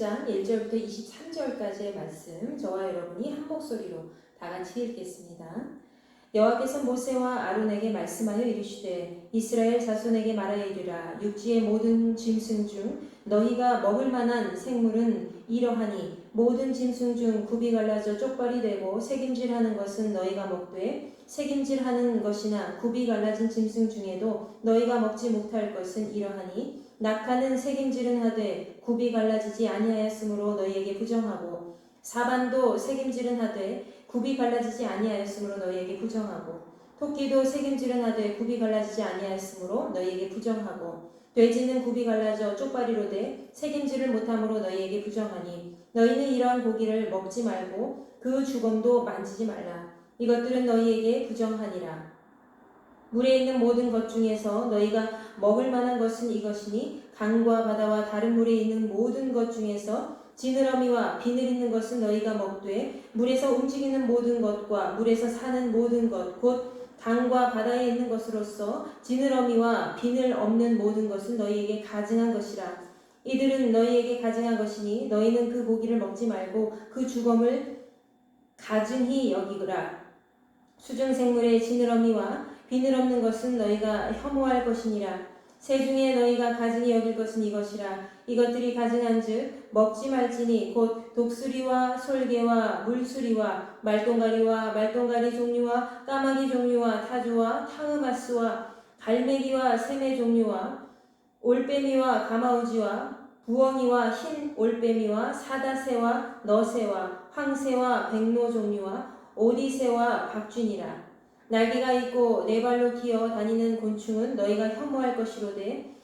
17장 1절부터 23절까지의 말씀 저와 여러분이 한 목소리로 다 같이 읽겠습니다. 여호와께서 모세와 아론에게 말씀하여 이르시되 이스라엘 자손에게 말하여 이르라. 육지의 모든 짐승 중 너희가 먹을 만한 생물은 이러하니 모든 짐승 중 굽이 갈라져 쪽발이 되고 새김질하는 것은 너희가 먹되 새김질하는 것이나 굽이 갈라진 짐승 중에도 너희가 먹지 못할 것은 이러하니 낙타는 새김질은 하되 굽이 갈라지지 아니하였으므로 너희에게 부정하고 사반도 새김질은 하되 굽이 갈라지지 아니하였으므로 너희에게 부정하고 토끼도 새김질은 하되 굽이 갈라지지 아니하였으므로 너희에게 부정하고 돼지는 굽이 갈라져 쪽발이로 돼 새김질을 못함으로 너희에게 부정하니 너희는 이러한 고기를 먹지 말고 그 주검도 만지지 말라. 이것들은 너희에게 부정하니라. 물에 있는 모든 것 중에서 너희가 먹을 만한 것은 이것이니 강과 바다와 다른 물에 있는 모든 것 중에서 지느러미와 비늘 있는 것은 너희가 먹되 물에서 움직이는 모든 것과 물에서 사는 모든 것 곧 강과 바다에 있는 것으로서 지느러미와 비늘 없는 모든 것은 너희에게 가증한 것이라. 이들은 너희에게 가증한 것이니 너희는 그 고기를 먹지 말고 그 주검을 가증히 여기거라. 수중생물의 지느러미와 비늘 없는 것은 너희가 혐오할 것이니라. 새 중에 너희가 가증히 여길 것은 이것이라. 이것들이 가증한즉 먹지 말지니 곧 독수리와 솔개와 물수리와 말똥가리와 말똥가리 종류와 까마귀 종류와 타조와 타흐마스와 갈매기와 새매 종류와 올빼미와 가마우지와 부엉이와 흰 올빼미와 사다새와 너새와 황새와 백로 종류와 오디새와 박쥐니라. 날개가 있고 네 발로 기어 다니는 곤충은 너희가 혐오할 것이로되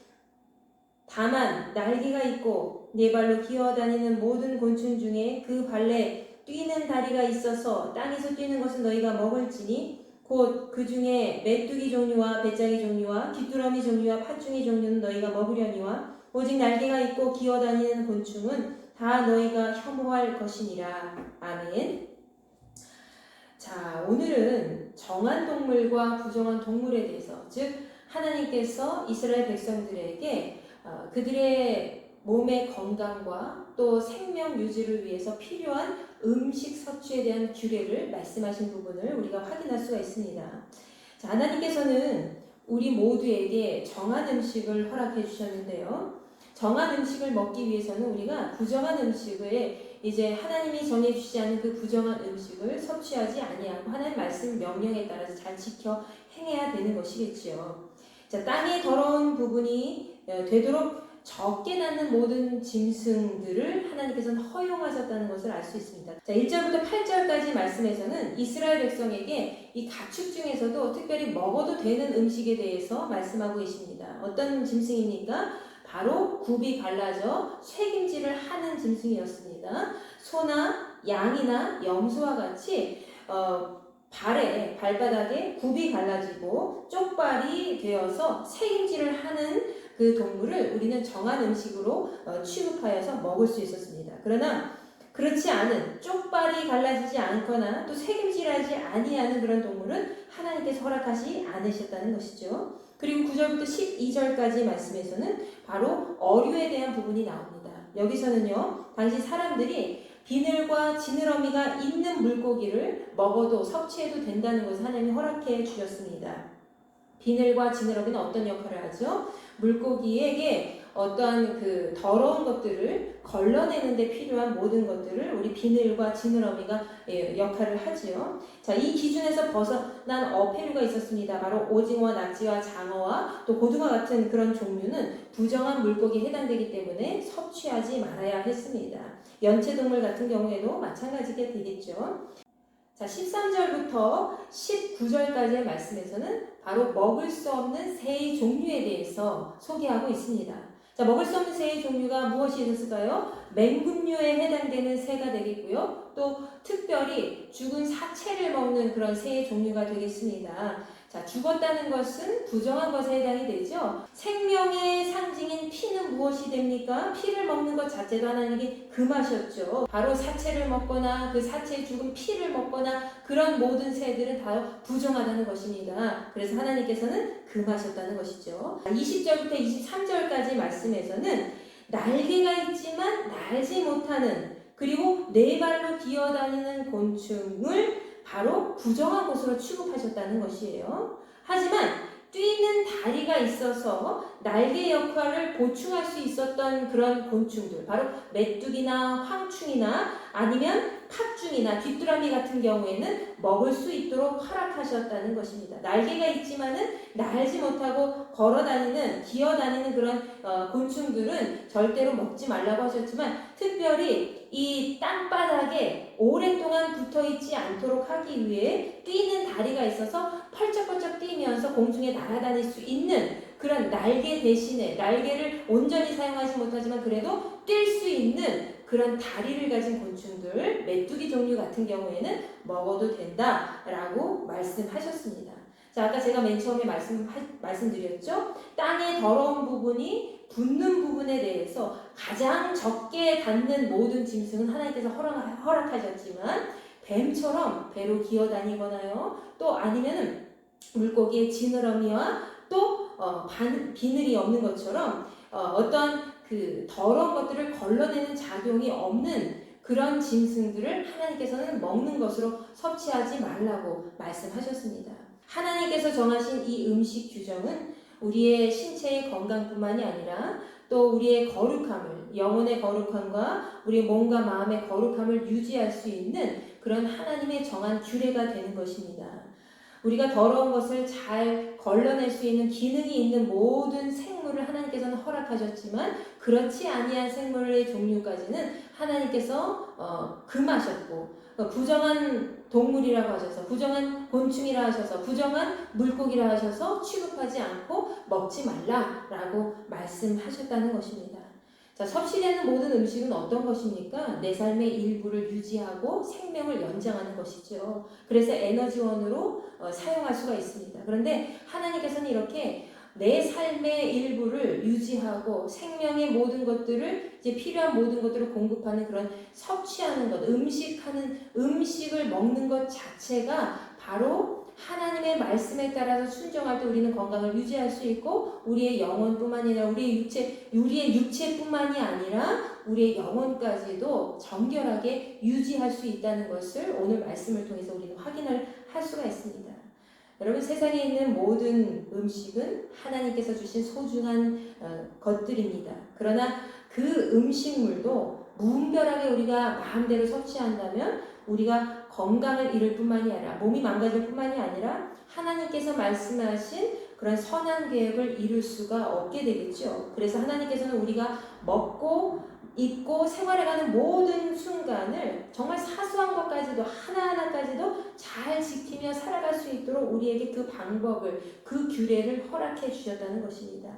다만 날개가 있고 네 발로 기어 다니는 모든 곤충 중에 그 발에 뛰는 다리가 있어서 땅에서 뛰는 것은 너희가 먹을지니 곧 그 중에 메뚜기 종류와 배짱이 종류와 귀뚜라미 종류와 팥중이 종류는 너희가 먹으려니와 오직 날개가 있고 기어 다니는 곤충은 다 너희가 혐오할 것이니라. 아멘. 자, 오늘은 정한 동물과 부정한 동물에 대해서, 즉 하나님께서 이스라엘 백성들에게 그들의 몸의 건강과 또 생명 유지를 위해서 필요한 음식 섭취에 대한 규례를 말씀하신 부분을 우리가 확인할 수가 있습니다. 자, 하나님께서는 우리 모두에게 정한 음식을 허락해 주셨는데요. 정한 음식을 먹기 위해서는 우리가 부정한 음식을 이제 하나님이 정해주시지 않은 그 부정한 음식을 섭취하지 아니하고 하나님 말씀 명령에 따라서 잘 지켜 행해야 되는 것이겠지요. 자, 땅의 더러운 부분이 되도록 적게 낳는 모든 짐승들을 하나님께서는 허용하셨다는 것을 알 수 있습니다. 자, 1절부터 8절까지 말씀에서는 이스라엘 백성에게 이 가축 중에서도 특별히 먹어도 되는 음식에 대해서 말씀하고 계십니다. 어떤 짐승입니까? 바로 굽이 갈라져 쇠김질을 하는 짐승이었습니다. 소나 양이나 염소와 같이 발바닥에 굽이 갈라지고 쪽발이 되어서 쇠김질을 하는 그 동물을 우리는 정한 음식으로 취급하여서 먹을 수 있었습니다. 그러나 그렇지 않은 쪽발이 갈라지지 않거나 또 쇠김질하지 아니하는 그런 동물은 하나님께서 허락하지 않으셨다는 것이죠. 그리고 9절부터 12절까지 말씀에서는 바로 어류에 대한 부분이 나옵니다. 여기서는요, 당시 사람들이 비늘과 지느러미가 있는 물고기를 먹어도 섭취해도 된다는 것을 하나님이 허락해 주셨습니다. 비늘과 지느러미는 어떤 역할을 하죠? 물고기에게 어떠한 그 더러운 것들을 걸러내는 데 필요한 모든 것들을 우리 비늘과 지느러미가 역할을 하지요. 자, 이 기준에서 벗어난 어패류가 있었습니다. 바로 오징어, 낙지와 장어와 또 고등어 같은 그런 종류는 부정한 물고기에 해당되기 때문에 섭취하지 말아야 했습니다. 연체동물 같은 경우에도 마찬가지가 되겠죠. 자, 13절부터 19절까지의 말씀에서는 바로 먹을 수 없는 새의 종류에 대해서 소개하고 있습니다. 자, 먹을 수 없는 새의 종류가 무엇이 있었을까요? 맹금류에 해당되는 새가 되겠고요. 또 특별히 죽은 사체를 먹는 그런 새의 종류가 되겠습니다. 자, 죽었다는 것은 부정한 것에 해당이 되죠. 생명의 상징인 피는 무엇이 됩니까? 피를 먹는 것 자체도 하나님께 금하셨죠. 바로 사체를 먹거나 그 사체에 죽은 피를 먹거나 그런 모든 새들은 다 부정하다는 것입니다. 그래서 하나님께서는 금하셨다는 것이죠. 20절부터 23절까지 말씀에서는 날개가 있지만 날지 못하는, 그리고 네 발로 기어다니는 곤충을 바로 부정한 것으로 취급하셨다는 것이에요. 하지만 뛰는 다리가 있어서 날개 역할을 보충할 수 있었던 그런 곤충들, 바로 메뚜기나 황충이나 아니면 팥중이나 귀뚜라미 같은 경우에는 먹을 수 있도록 허락하셨다는 것입니다. 날개가 있지만은 날지 못하고 걸어다니는, 기어다니는 그런 곤충들은 절대로 먹지 말라고 하셨지만, 특별히 이 땅바닥에 오랫동안 붙어있지 않도록 하기 위해 뛰는 다리가 있어서 펄쩍펄쩍 뛰면서 공중에 날아다닐 수 있는 그런 날개 대신에, 날개를 온전히 사용하지 못하지만 그래도 뛸 수 있는 그런 다리를 가진 곤충들, 메뚜기 종류 같은 경우에는 먹어도 된다라고 말씀하셨습니다. 자, 아까 제가 맨 처음에 말씀드렸죠? 땅의 더러운 부분이 붙는 부분에 대해서 가장 적게 닿는 모든 짐승은 하나님께서 허락하셨지만, 뱀처럼 배로 기어다니거나요, 또 아니면은 물고기의 지느러미와 또 비늘이 없는 것처럼 어떤 그 더러운 것들을 걸러내는 작용이 없는 그런 짐승들을 하나님께서는 먹는 것으로 섭취하지 말라고 말씀하셨습니다. 하나님께서 정하신 이 음식 규정은 우리의 신체의 건강뿐만이 아니라 또 우리의 거룩함을, 영혼의 거룩함과 우리의 몸과 마음의 거룩함을 유지할 수 있는 그런 하나님의 정한 규례가 되는 것입니다. 우리가 더러운 것을 잘 걸러낼 수 있는 기능이 있는 모든 생물을 하나님께서는 허락하셨지만, 그렇지 아니한 생물의 종류까지는 하나님께서 금하셨고, 부정한 동물이라고 하셔서, 부정한 곤충이라 하셔서, 부정한 물고기라 하셔서 취급하지 않고 먹지 말라라고 말씀하셨다는 것입니다. 자, 섭취되는 모든 음식은 어떤 것입니까? 내 삶의 일부를 유지하고 생명을 연장하는 것이죠. 그래서 에너지원으로 사용할 수가 있습니다. 그런데 하나님께서는 이렇게 내 삶의 일부를 유지하고 생명의 모든 것들을, 이제 필요한 모든 것들을 공급하는 그런 섭취하는 것, 음식을 먹는 것 자체가 바로 하나님의 말씀에 따라서 순종할 때 우리는 건강을 유지할 수 있고, 우리의 영혼뿐만이 아니라 우리의 육체뿐만이 아니라 우리의 영혼까지도 정결하게 유지할 수 있다는 것을 오늘 말씀을 통해서 우리는 확인을 할 수가 있습니다. 여러분, 세상에 있는 모든 음식은 하나님께서 주신 소중한 것들입니다. 그러나 그 음식물도 무분별하게 우리가 마음대로 섭취한다면 우리가 건강을 잃을 뿐만이 아니라, 몸이 망가질 뿐만이 아니라 하나님께서 말씀하신 그런 선한 계획을 이룰 수가 없게 되겠죠. 그래서 하나님께서는 우리가 먹고 입고 생활해가는 모든 순간을 정말 사소한 것까지도, 하나하나까지도 잘 지키며 살아갈 수 있도록 우리에게 그 방법을, 그 규례를 허락해 주셨다는 것입니다.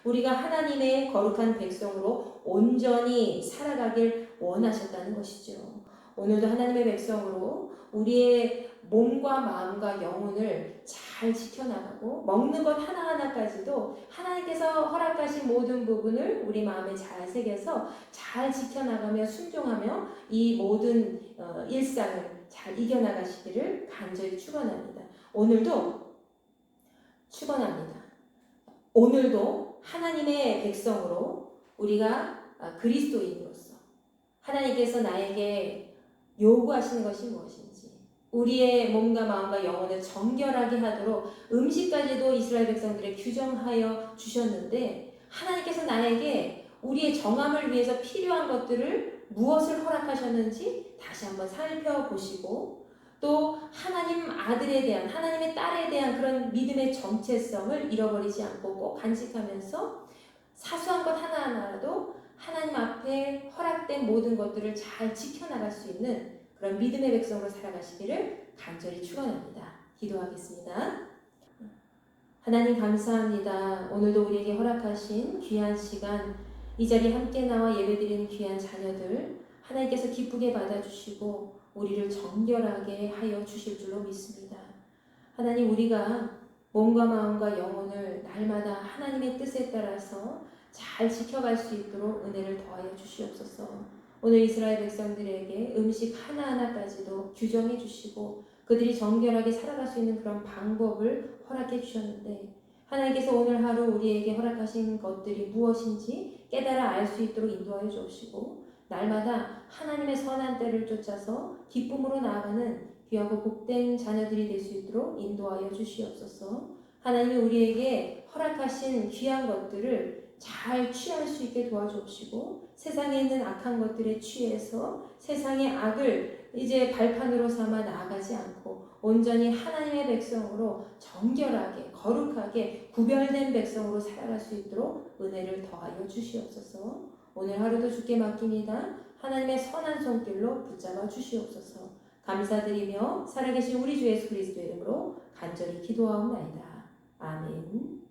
우리가 하나님의 거룩한 백성으로 온전히 살아가길 원하셨다는 것이죠. 오늘도 하나님의 백성으로 우리의 몸과 마음과 영혼을 잘 지켜나가고, 먹는 것 하나하나까지도 하나님께서 허락하신 모든 부분을 우리 마음에 잘 새겨서 잘 지켜나가며 순종하며 이 모든 일상을 잘 이겨나가시기를 간절히 축원합니다. 오늘도 축원합니다. 오늘도 하나님의 백성으로 우리가 그리스도인으로서 하나님께서 나에게 요구하시는 것이 무엇인지, 우리의 몸과 마음과 영혼을 정결하게 하도록 음식까지도 이스라엘 백성들에 규정하여 주셨는데, 하나님께서 나에게 우리의 정함을 위해서 필요한 것들을 무엇을 허락하셨는지 다시 한번 살펴보시고, 또 하나님 아들에 대한, 하나님의 딸에 대한 그런 믿음의 정체성을 잃어버리지 않고 꼭 간직하면서 사소한 것 하나하나라도 하나님 앞에 허락된 모든 것들을 잘 지켜나갈 수 있는 그런 믿음의 백성으로 살아가시기를 간절히 축원합니다. 기도하겠습니다. 하나님 감사합니다. 오늘도 우리에게 허락하신 귀한 시간, 이 자리에 함께 나와 예배드리는 귀한 자녀들 하나님께서 기쁘게 받아주시고 우리를 정결하게 하여 주실 줄로 믿습니다. 하나님, 우리가 몸과 마음과 영혼을 날마다 하나님의 뜻에 따라서 잘 지켜갈 수 있도록 은혜를 더하여 주시옵소서. 오늘 이스라엘 백성들에게 음식 하나하나까지도 규정해 주시고 그들이 정결하게 살아갈 수 있는 그런 방법을 허락해 주셨는데, 하나님께서 오늘 하루 우리에게 허락하신 것들이 무엇인지 깨달아 알 수 있도록 인도하여 주옵시고 날마다 하나님의 선한 때를 쫓아서 기쁨으로 나아가는 귀하고 복된 자녀들이 될 수 있도록 인도하여 주시옵소서. 하나님이 우리에게 허락하신 귀한 것들을 잘 취할 수 있게 도와주옵시고 세상에 있는 악한 것들에 취해서 세상의 악을 이제 발판으로 삼아 나아가지 않고 온전히 하나님의 백성으로 정결하게 거룩하게 구별된 백성으로 살아갈 수 있도록 은혜를 더하여 주시옵소서. 오늘 하루도 주께 맡깁니다. 하나님의 선한 손길로 붙잡아 주시옵소서. 감사드리며 살아계신 우리 주 예수 그리스도의 이름으로 간절히 기도하옵나이다. 아멘.